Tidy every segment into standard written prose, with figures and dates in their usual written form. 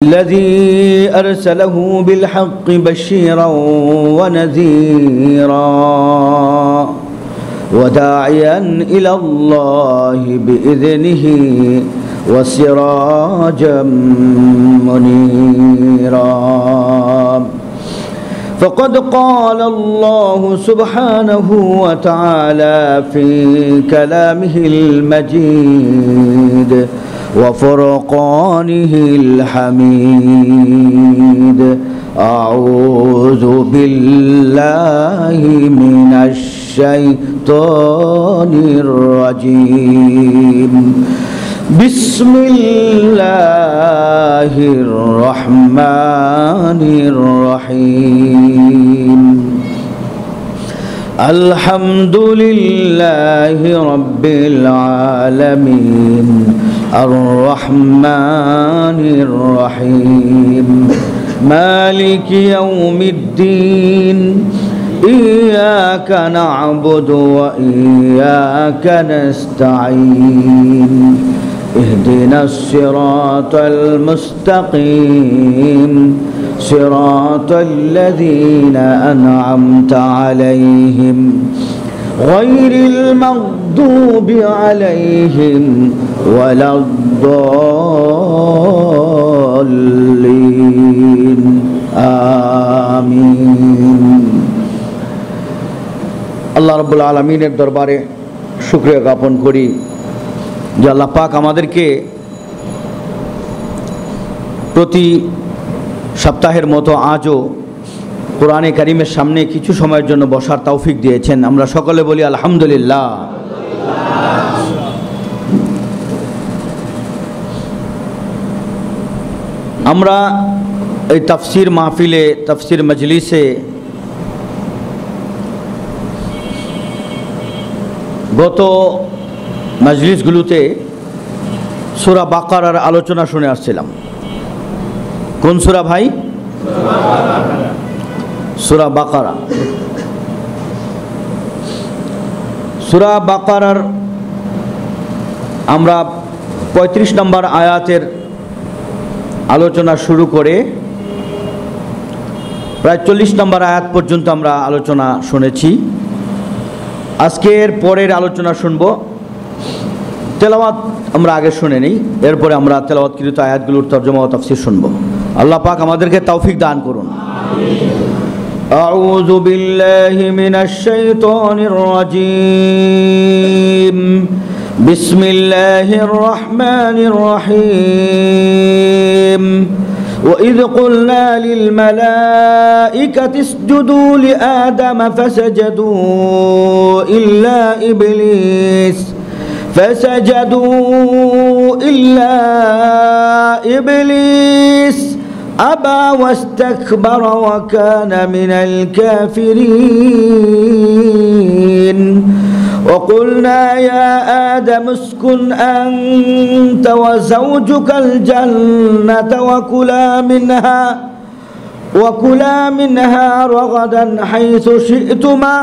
الذي أرسله بالحق بشيرا ونذيرا وداعيا إلى الله بإذنه وسراجا منيرا. فقد قال الله سبحانه وتعالى في كلامه المجيد وفرقانه الحميد: أعوذ بالله من الشيطان الرجيم. بسم الله الرحمن الرحيم. الحمد لله رب العالمين الرحمن الرحيم مالك يوم الدين. إياك نعبد وإياك نستعين. اهدنا الصراط المستقيم صراط الذين أنعمت عليهم غير المغضوب عليهم ولا الضالين. آمين. আল্লাহ রাব্বুল আলামিনের দরবারে শুকরিয়া জ্ঞাপন করি যে আল্লাহ পাক আমাদেরকে প্রতি সপ্তাহের মতো আজও কোরআনে কারিমের সামনে কিছু সময়ের জন্য বসার তৌফিক দিয়েছেন। আমরা সকলে বলি আলহামদুলিল্লাহ। আমরা এই তাফসির মাহফিলে, তাফসির মজলিসে গত মজলিসগুলোতে সূরা বাকারার আলোচনা শুনে আসছিলাম। কোন সূরা ভাই? সূরা বাকারা। সূরা বাকারার আমরা 35 নম্বর আয়াতের আলোচনা শুরু করে প্রায় 40 নম্বর আয়াত পর্যন্ত আমরা আলোচনা শুনেছি। আজকের পরের আলোচনা শুনব। তেলাওয়াত আমরা আগে শুনে নিই, এরপরে আমরা তেলাওয়াতকৃত আয়াতগুলোর তরজমা ও তাফসীর শুনব। আল্লাহ পাক আমাদেরকে তৌফিক দান করুন। আউযু বিল্লাহি মিনাশ শাইতানির রাজীম। বিসমিল্লাহির রহমানির রহিম। وإذ قلنا للملائكة اسجدوا لآدم فسجدوا إلا إبليس أبى واستكبر وكان من الكافرين. وقلنا يا آدم اسكن أنت وزوجك الجنة وكلا منها رغدا حيث شئتما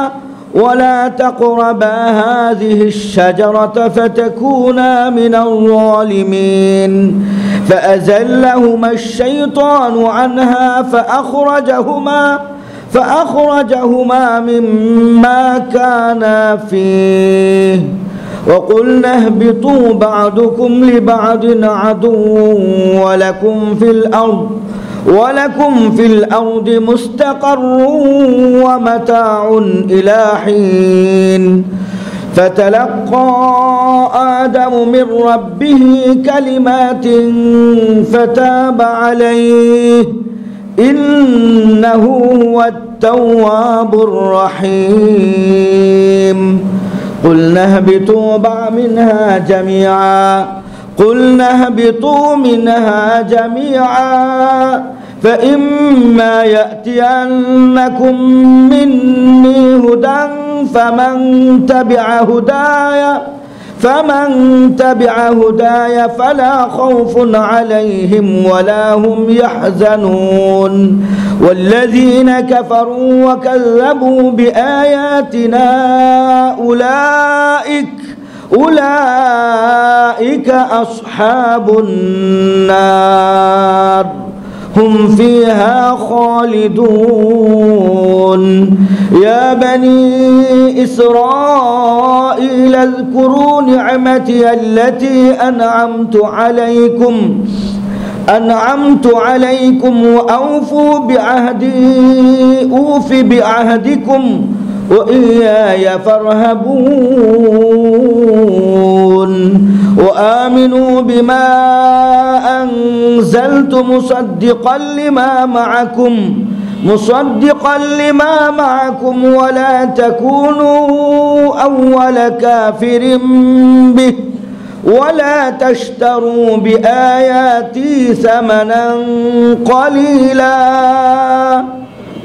ولا تقربا هذه الشجرة فتكونا من الظالمين. فأزلهما الشيطان عنها فأخرجهما مما كانا فيه وقلنا اهبطوا بعضكم لبعض عدو ولكم في الأرض مستقر ومتاع إلى حين. فتلقى آدم من ربه كلمات فتاب عليه إنه هو التواب الرحيم. قلنا اهبطوا منها جميعا فإما يأتينكم مني هدى فمن تبع هداي فلا خوف عليهم ولا هم يحزنون. والذين كفروا وكذبوا بآياتنا أولئك أصحاب النار هم فيها خالدون يا بني إسرائيل اذكروا نعمتي التي أنعمت عليكم وأوفوا بعهدي أوف بعهدكم وإياي فارهبون وآمنوا بما أنزلت مصدقا لما معكم ولا تكونوا أول كافر به ولا تشتروا بآياتي ثمنا قليلا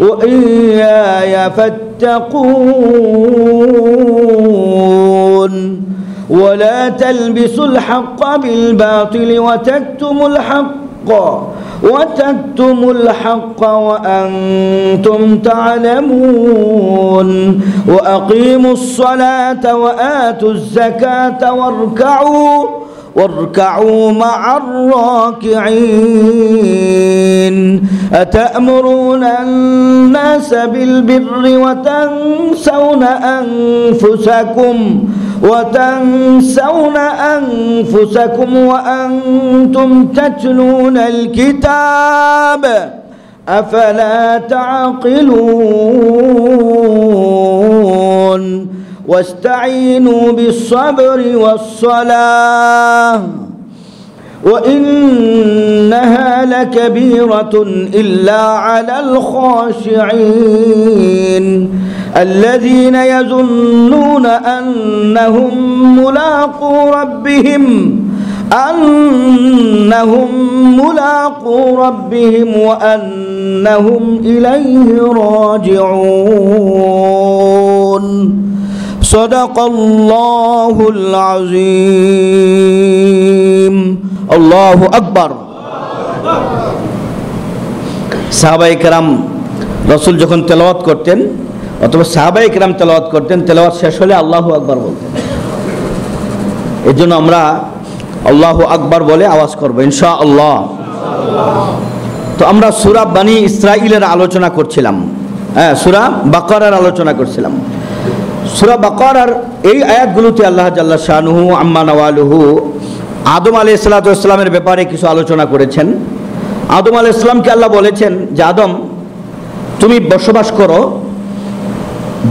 وإياي فاتقون ولا تلبسوا الحق بالباطل وتكتموا الحق وأنتم تعلمون وأقيموا الصلاة وآتوا الزكاة واركعوا مع الراكعين أتأمرون الناس بالبر وتنسون أنفسكم وأنتم تتلون الكتاب أفلا تعقلون واستعينوا بالصبر والصلاة وإنها لكبيرة إلا على الخاشعين الذين يظنون أنهم ملاقو ربهم وأنهم إليه راجعون صدق الله العظيم الله أكبر সাহাবায়ে কেরাম রাসূল যখন তেলাওয়াত করতেন অথবা সাহাবায়ে কেরাম তেলাওয়াত করতেন, তেলাওয়াত শেষ হলে আল্লাহু আকবার বলতেন। এর জন্য আমরা আল্লাহু আকবার বলে আওয়াজ করব ইনশাআল্লাহ। তো আমরা সূরা বনী ইসরাঈলের আলোচনা করছিলাম, সূরা বাকারার আলোচনা করছিলাম। সূরা বাকারার এই আয়াতগুলোতে আল্লাহ জাল্লা শানুহু আম্মা নওয়ালুহু আদম আলাইহিস সালাতু ওয়াস সালামের ব্যাপারে কিছু আলোচনা করেছেন। আদম আলাইহিস সালামকে আল্লাহ বলেছেন যে আদম তুমি বসবাস করো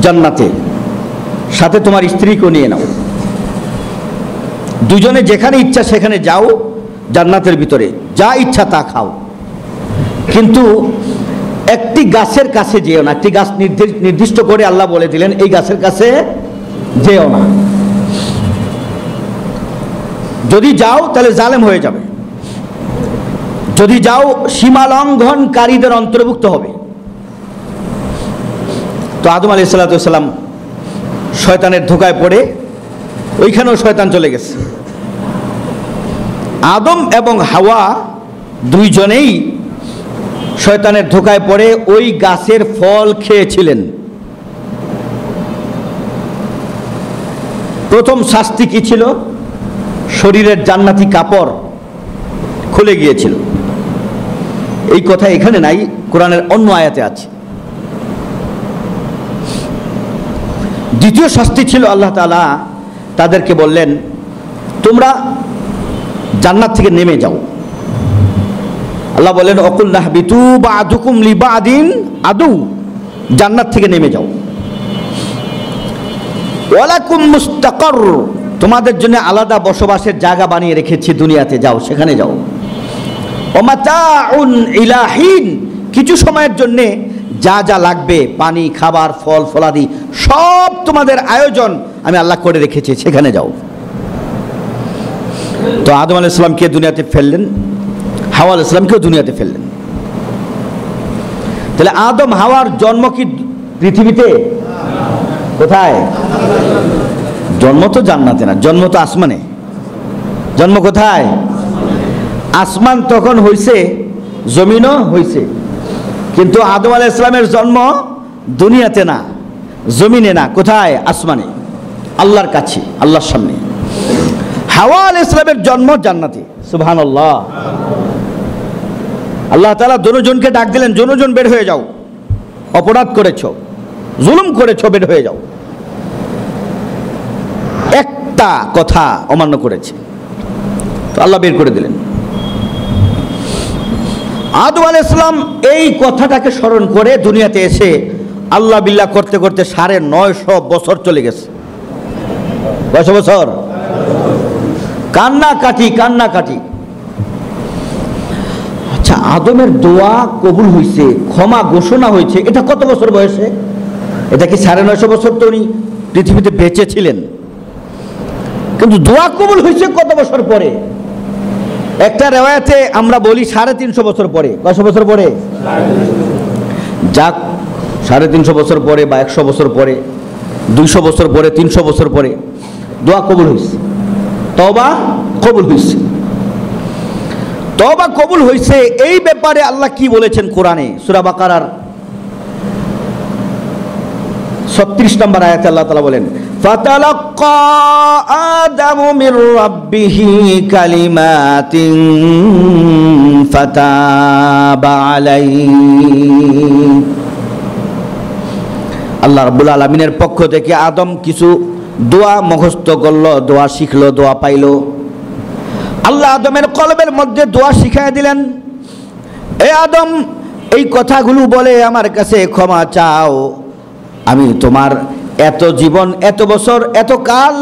জান্নাতে, সাথে তোমার স্ত্রীকেও নিয়ে নাও, দুজনে যেখানে ইচ্ছা সেখানে যাও, জান্নাতের ভিতরে যা ইচ্ছা তা খাও, কিন্তু একটি গাছের কাছে যেও না। একটি গাছ নির্দিষ্ট করে আল্লাহ বলে দিলেন এই গাছের কাছে যেও না, যদি যাও তাহলে জালেম হয়ে যাবে, যদি যাও সীমা লঙ্ঘনকারীদের অন্তর্ভুক্ত হবে। তো আদম আলাইহিস সালাতু ওয়াস সালাম শয়তানের ধোঁকায় পড়ে ওইখানেও শয়তান চলে গেছে। আদম এবং হাওয়া দুইজনেই শয়তানের ধোঁকায় পড়ে ওই গাছের ফল খেয়েছিলেন। প্রথম শাস্তি কি ছিল? শরীরের জান্নাতি কাপড় খুলে গিয়েছিল। এই কথা এখানে নাই, কোরআনের অন্য আয়াতে আছে। দ্বিতীয় শাস্তি ছিল আল্লাহ তাআলা তাদেরকে বললেন তোমরা জান্নাত থেকে নেমে যাও। আল্লাহ বলেন অকুল নাহবিতু বা'দুকুম লিবা'দিন আদু, জান্নাত থেকে নেমে যাও। ওয়ালাকুম মুস্তাকার, তোমাদের জন্য আলাদা বসবাসের জায়গা বানিয়ে রেখেছি দুনিয়াতে, যাও সেখানে যাও। ওমাতাউন ইলাহিন, কিছু সময়ের জন্য যা যা লাগবে পানি, খাবার, ফল ফলাদি সব তোমাদের আয়োজন আমি আল্লাহ করে রেখেছি, সেখানে যাও। তো আদম আলাইহিস সালামকে দুনিয়াতে ফেললেন, হাওয়া আলাইহিস সালামকেও দুনিয়াতে ফেললেন। তাহলে আদম হাওয়ার জন্ম কি পৃথিবীতে? কোথায়? জন্ম তো জান্নাতে না, জন্ম তো আসমানে। জন্ম কোথায়? আসমান তখন হইছে, জমিনও হইছে, কিন্তু আদম আলাইহিস সালামের জন্ম দুনিয়াতে না, জমিনে না। কোথায়? আসমানে, আল্লাহর কাছে, আল্লাহর সামনে। হাওয়া আলাইহিস সালামের জন্ম জান্নাতে। সুবহানাল্লাহ। আল্লাহ তাআলা দুজনকে ডাক দিলেন, দুজন বের হয়ে যাও, অপরাধ করেছো, জুলুম করেছো, বের হয়ে যাও। একটা কথা অমান্য করেছে, তো আল্লাহ বের করে দিলেন। আদম আলাইহিস সালাম এই কথাটাকে স্মরণ করে দুনিয়াতে এসে আল্লাহ বিল্লাহ করতে করতে 950 বছর চলে গেছে। কয়শো বছর? কান্নাকাটি। আচ্ছা, আদমের দোয়া কবুল হয়েছে, ক্ষমা ঘোষণা হয়েছে, এটা কত বছর বয়সে? এটা কি 950 বছর তো উনি পৃথিবীতে বেঁচে ছিলেন, কিন্তু দোয়া কবুল হয়েছে কত বছর পরে? একটা রেওয়ায়াতে আমরা বলি 350 বছর পরে। কয়শো বছর পরে? যাক, 350 বছর পরে বা 100 বছর পরে, 200 বছর পরে, 300 বছর পরে দোয়া কবুল হয়েছে, তওবা কবুল হয়েছে। তওবা কবুল হয়েছে এই ব্যাপারে আল্লাহ কি বলেছেন কোরআনে? সূরা বাকারার 36 নম্বর আয়াতে আল্লাহ তাআলা বলেন, ফাতালাক্কা আদামু মির রাব্বিহি কালিমাতিন ফাতাবা আলাইহি। আল্লাহ রাব্বুল আলামিনের পক্ষ থেকে আদম কিছু দোয়া মুখস্থ করলো, দোয়া শিখলো, দোয়া পাইলো। আল্লাহ আদমের কলবের মধ্যে দোয়া শিখাই দিলেন, এ আদম, এই কথাগুলো বলে আমার কাছে ক্ষমা চাও। আমি তোমার এত জীবন, এত বছর, এত কাল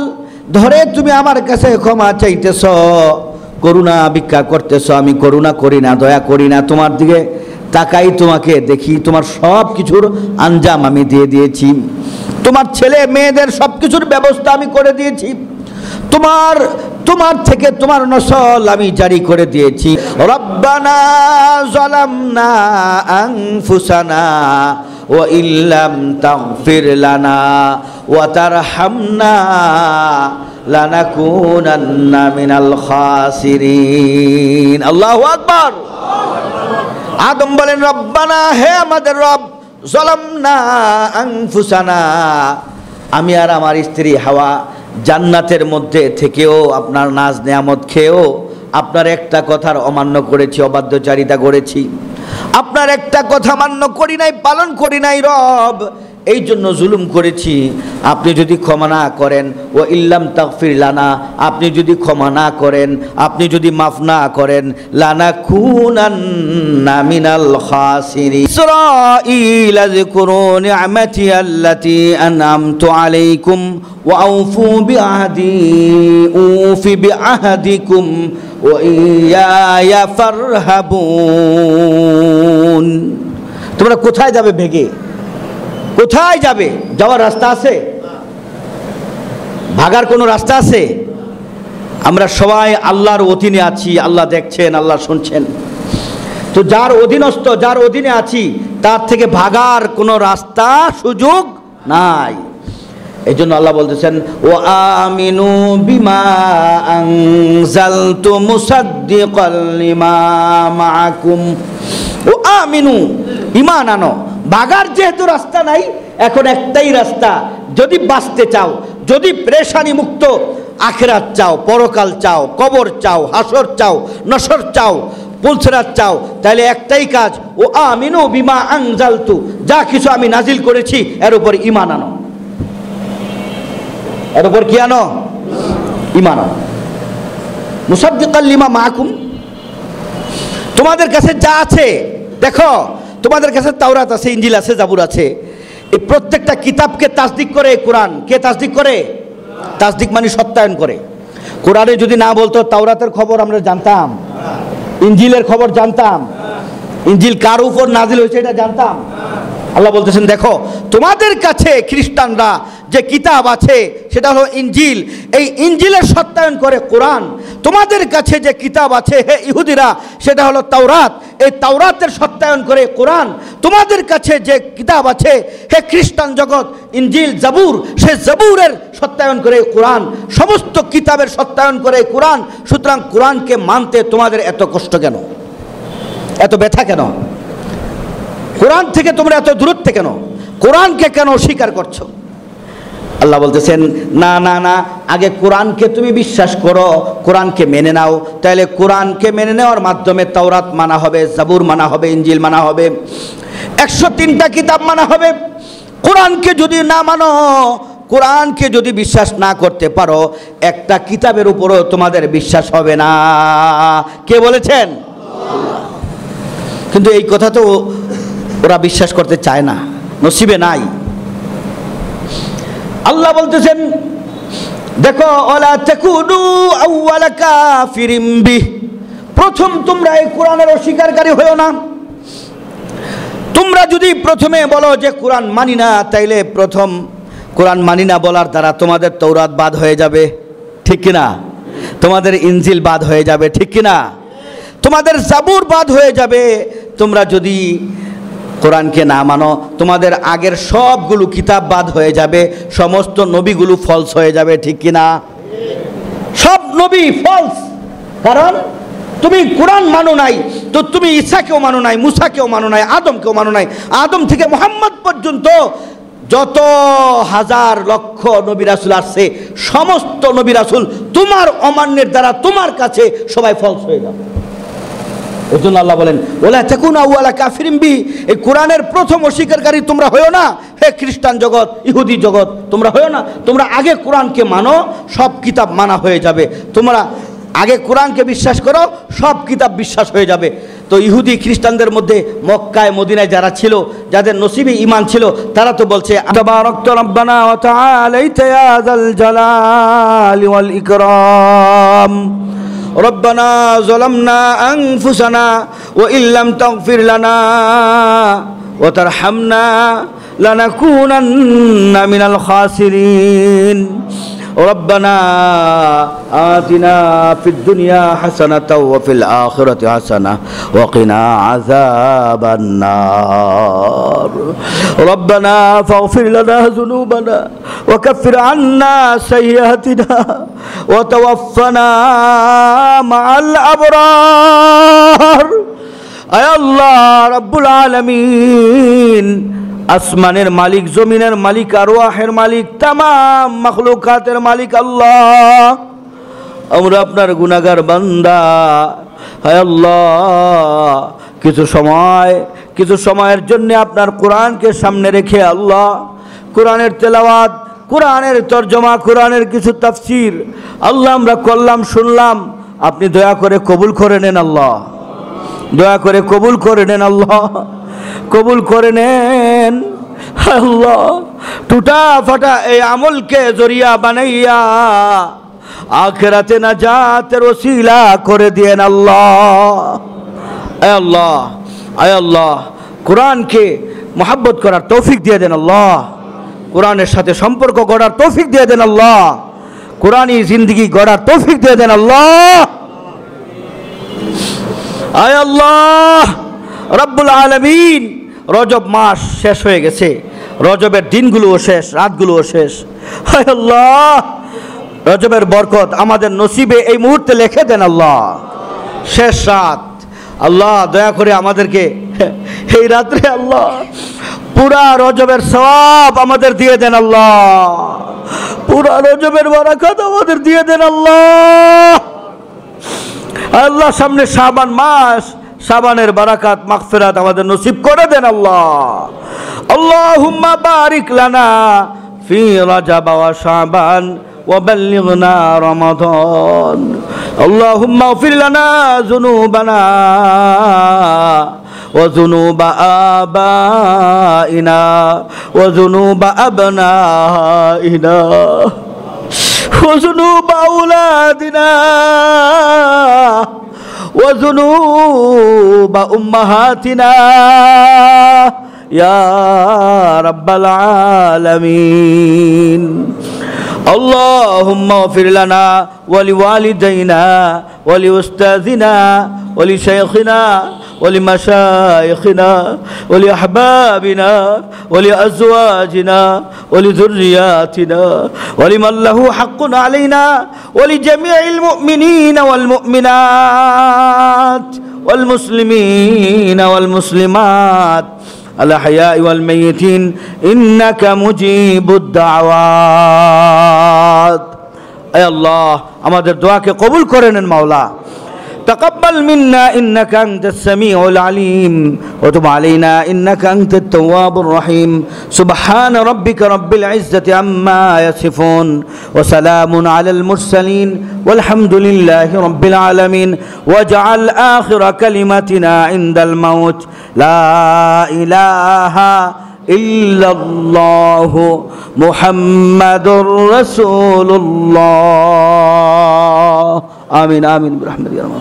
ধরে তুমি আমার কাছে ক্ষমা চাইতেছ, করুণা ভিক্ষা করতেছ। আমি করুণা করি না, দয়া করি না, তোমার দিকে তাকাই, তোমাকে দেখি, তোমার সব কিছুর আঞ্জাম আমি দিয়ে দিয়েছি, তোমার ছেলে মেয়েদের সব কিছুর ব্যবস্থা আমি করে দিয়েছি, তোমার থেকে তোমার নসল আমি জারি করে দিয়েছি। রব্বানা যালামনা আনফুসানা ওয়া ইল্লাম তাগফির লানা ওয়া তারহামনা লানাকুনান্না মিনাল খাসিরিন। আল্লাহু আকবার। আদম বলেন, রব্বানা, হে আমাদের রব, যালামনা আনফুসানা, আমি আর আমার স্ত্রী হাওয়া জান্নাতের মধ্যে থেকেও আপনার নাজ নেয়ামত খেয়েও আপনার একটা কথার অমান্য করেছি, অবাধ্যচারিতা করেছি, আপনার একটা কথা মান্য করি নাই, পালন করি নাই রব, এই জন্য জুলুম করেছি। আপনি যদি ক্ষমা না করেন, ও ইল্লাম তাগফির লানা, আপনি যদি ক্ষমা না করেন, আপনি যদি মাফ না করেন, লানাকুনান্না মিনাল খাসিরিন। ইসরাঈল আযকুরু নি'মাতি আল্লাতী আন'আমতু আলাইকুম ওয়া আউফু বিআহদি উফি বিআহদিকুম ওয়া ইয়া ফারহাবুন। তোমরা কোথায় যাবে ভেগে? কোথায় যাবে? যাওয়ার রাস্তা আছে? ভাগার কোনো রাস্তা আছে? আমরা সবাই আল্লাহর অধীনে আছি, আল্লাহ দেখছেন, আল্লাহ শুনছেন। তো যার অধীনস্থ, যার অধীনে আছি, তার থেকে ভাগার কোনো রাস্তা, সুযোগ নাই। এই জন্য আল্লাহ বলতেছেন, ও আমিনু বিমা আনজালতু মুসাদ্দিকাল লিমা মাআকুম। ও আমিনু, ঈমান আনো। ভাগার যেহেতু রাস্তা নাই, এখন একটাই রাস্তা, যদি বাঁচতে চাও, যদি পেরেশানি মুক্ত আখিরাত চাও, পরকাল চাও, কবর চাও, হাসর চাও, নসর চাও, পুলসিরাত চাও, তাহলে একটাই কাজ, ও আমিনু বিমা আনজালতু, যা কিছু আমি নাজিল করেছি এর উপর ঈমান আনো। এর উপর কি আনো? ঈমান আনো। মুসাদ্দিকাল লিমা মাআকুম, তোমাদের কাছে যা আছে, দেখো তোমাদের কাছে তাওরাত আছে, ইনজিল আছে, জাবুর আছে, এই প্রত্যেকটা কিতাবকে তাসদিক করে কোরআন। কে তাসদিক করে? তাসদিক মানে সত্যায়ন করে। কোরআনে যদি না বলতো, তাওরাতের খবর আমরা জানতাম, ইনজিলের খবর জানতাম, ইনজিল কার উপর নাজিল হয়েছে এটা জানতাম। আল্লাহ বলতেছেন, দেখো তোমাদের কাছে খ্রিস্টানরা যে কিতাব আছে সেটা হলো ইনজিল, এই ইনজিলের সত্যায়ন করে কোরআন। তোমাদের কাছে যে কিতাব আছে হে ইহুদিরা, সেটা হলো তাওরাত, এই তাওরাতের সত্যায়ন করে কোরআন। তোমাদের কাছে যে কিতাব আছে হে খ্রিস্টান জগৎ, ইনজিল, জাবুর, সে জাবুরের সত্যায়ন করে কোরআন। সমস্ত কিতাবের সত্যায়ন করে কোরআন। সুতরাং কোরআনকে মানতে তোমাদের এত কষ্ট কেন, এত ব্যথা কেন? কোরআন থেকে তোমরা এত দূরত্বে কেন? কোরআনকে কেন অস্বীকার করছো? আল্লাহ বলতেছেন না না না, আগে কোরআনকে তুমি বিশ্বাস করো, কোরআনকে মেনে নাও, তাহলে কোরআনকে মেনে নেওয়ার মাধ্যমে তাওরাত মানা হবে, জাবুর মানা হবে, ইনজিল মানা হবে, 103টা কিতাব মানা হবে। কোরআনকে যদি না মানো, কোরআনকে যদি বিশ্বাস না করতে পারো, একটা কিতাবের উপরও তোমাদের বিশ্বাস হবে না। কে বলেছেন? কিন্তু এই কথা তো ওরা বিশ্বাস করতে চায় না, নসিবে নাই। আল্লাহ বলতেছেন দেখো, ওয়ালা তাকুনু আউওয়ালা কাফিরিম বিহ, প্রথম তোমরা এই কোরআনের অস্বীকারী হয়ো না। তোমরা যদি প্রথমে বলো যে কোরআন মানি না, তাইলে প্রথম কোরআন মানি না বলার দ্বারা তোমাদের তৌরাত বাদ হয়ে যাবে, ঠিক কিনা? তোমাদের ইনজিল বাদ হয়ে যাবে, ঠিক কিনা? তোমাদের জাবুর বাদ হয়ে যাবে। তোমরা যদি কোরআনকে না মানো, তোমাদের আগের সবগুলো কিতাব বাদ হয়ে যাবে, সমস্ত নবীগুলো ফলস হয়ে যাবে, ঠিক কিনা? সব নবী ফলস, কারণ তুমি কোরআন মানো নাই, তো তুমি ঈসাকেও মানো নাই, মুসাকেও মানো নাই, আদমকেও মানো নাই। আদম থেকে মুহাম্মদ পর্যন্ত যত হাজার লক্ষ নবী রাসূল আসছে, সমস্ত নবী রাসূল তোমার অমান্যের দ্বারা তোমার কাছে সবাই ফলস হয়ে যাবে। এই জন্য আল্লাহ বলেন ওয়ালা তাকুনু আউওয়ালা কাফিরিম বি, এই কোরআনের প্রথম অস্বীকারী তোমরা হয়ো না। হে খ্রিস্টান জগৎ, ইহুদি জগৎ, তোমরা হয়ো না। তোমরা আগে কোরআনকে মানো, সব কিতাব মানা হয়ে যাবে। তোমরা আগে কোরআনকে বিশ্বাস করো, সব কিতাব বিশ্বাস হয়ে যাবে। তো ইহুদি খ্রিস্টানদের মধ্যে মক্কায় মদিনায় যারা ছিল, যাদের নসিবে ঈমান ছিল, তারা তো বলছে তাবারাকতা রাব্বানা ওয়া তাআলাইতা ইয়া যাল জালালি ওয়াল ইকরাম রব্বানা যালামনা আনফুসানা ওয়া ইল্লাম তাগফির লানা ওয়া তারহামনা লানাকুনান্না মিনাল খাসিরিন রব্বানা আতিনা ফিদ দুনিয়া হাসানাতাও ওয়া ফিল আখিরাতি হাসানাহ ওয়া কিনা আযাবান নার রব্বানা ফাগফির লানা যুনুবানা ওয়া কাফির আন্না সাইয়্যাতিনা ওয়া তাওয়াফফানা মাআল আবরার। আয় আল্লাহ রাব্বুল আলামিন, আসমানের মালিক, জমিনের মালিক, আরওয়াহের মালিক, তামাম মাখলুকাতের মালিক আল্লাহ, আমরা আপনার গুনাহগার বান্দা। হায় আল্লাহ, কিছু সময়ের জন্য আপনার কোরআনকে সামনে রেখে আল্লাহ, কোরআনের তেলাওয়াত, কোরআনের তরজমা, কোরআনের কিছু তাফসীর আল্লাহ আমরা করলাম, শুনলাম। আপনি দয়া করে কবুল করে নেন আল্লাহ, দয়া করে কবুল করে নেন আল্লাহ, কবুল করে নেন আল্লাহ। টুটা ফাটা এই আমলকে জরিয়া বানাইয়া আখিরাতে নাজাতের ওসিলা করে দিয়েন আল্লাহ। আয় আল্লাহ, আয় আল্লাহ, কোরআনকে মহব্বত করার তৌফিক দিয়ে দেন আল্লাহ, কোরআনের সাথে সম্পর্ক গড়ার তৌফিক দিয়ে দেন আল্লাহ, কোরআনী জিন্দগি গড়ার তৌফিক দিয়ে দেন আল্লাহ। আয় আল্লাহ রব্বুল আলামিন, রজব মাস শেষ হয়ে গেছে, রজবের দিনগুলোও শেষ, রাতগুলোও শেষ। হায় আল্লাহ, রজবের বরকত আমাদের নসিবে এই মুহূর্তে লিখে দেন আল্লাহ। শেষ রাত আল্লাহ, দয়া করে আমাদেরকে এই রাত্রে আল্লাহ পুরা রজবের সওয়াব আমাদের দিয়ে দেন আল্লাহ, পুরা রজবের বরকত আমাদের দিয়ে দেন আল্লাহ। আল্লাহ সামনে শাবান মাস, শাবানের বারাকাত মাগফিরাত আমাদের নসিব করে দেন আল্লাহ। আল্লাহুম্মা বারিক লানা ফি রাজাব ওয়া শাবান ওয়া বাল্লিগনা রমাদান। আল্লাহুম্মা ইগফির লানা যুনুবানা ওয়া যুনুবা আবাইনা ওয়া যুনুবা আবনাইনা ওয়া যুনুবা আওলাদিনা وذنوب أمهاتنا يا رب العالمين. اللهم اغفر لنا ولوالدينا ولأستاذنا ولشيخنا ولمشايخنا ولأحبابنا ولأزواجنا ولذرياتنا ولمن له حق علينا ولجميع المؤمنين والمؤمنات والمسلمين والمسلمات الأحياء والميتين إنك مجيب الدعوات أي الله আমাদের দোয়াকে কবুল করে নেন মাওলা تقبل منا إنك أنت السميع العليم وتب علينا إنك أنت التواب الرحيم سبحان ربك رب العزة عما يصفون وسلام على المرسلين والحمد لله رب العالمين واجعل آخر كلمتنا عند الموت لا إله إلا الله محمد رسول الله آمين آمين برحمتك يا رب